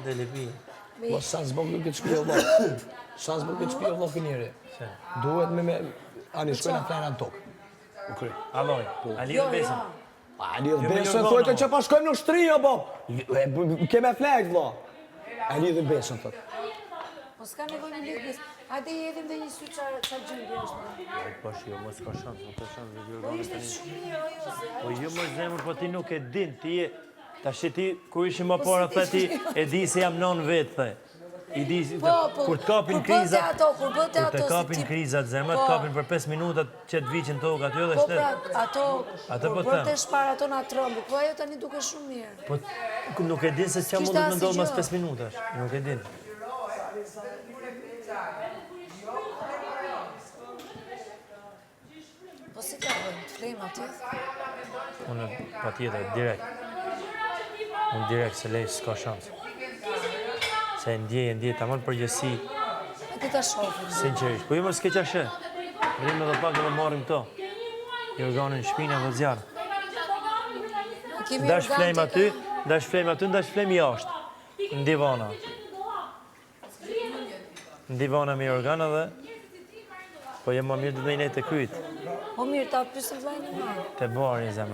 Deli pi. Po sa zbog nuk e të shpio vlog. Sa zbog e të shpio vlog kënjeri. Duhet me... Ani, shkojnë a flajnë anë tokë. U kry. Alloj, a lidhë besën. A lidhë besën, thojtë që pa shkojmë në shtrija, po. Keme flajt, vlo. A lidhë besën, thot. Po s'ka nevoj në lidhë besën. Hajde i edhim dhe një sy qa gjëngë është. Po shio, mos ka shansë, nuk ka shansë. Po ishte shumë mirë, o Jose. Po jo më zemër, po ti nuk e din, ti e... Ta shi ti, kur ishim më para, the ti e di se jam non vetë, the. I di, kur të kapin krizat... Kur bëte ato, Kur të kapin krizat zemër, të kapin për 5 minutat që të viqin tokë aty dhe shtet. shtetë. Ato, kur bëte shpar ato nga trombi, po ajo tani duke shumë mirë. Po nuk e din se që mund të më ndodhë mas 5 minutash, nuk e din. Po si ka bëjmë, të flejmë aty? Unë pa tjetër, direkt. Unë direkt se lejsh s'ka shansë. Se ndje, ta mënë përgjësi. A ti ta shofim. Sinqerisht, po ju më s'ke qa shë. Rrimë edhe pak dhe marim këto. I organin shpina dhe zjarë. Dash flejmë aty, dash flejmë jashtë. Në divana. Në divana me organa dhe... Po jem më mirë dhe i nejtë të kryt. Po mirë, ta pysëm vlajnë në marë. Të barë një zemë.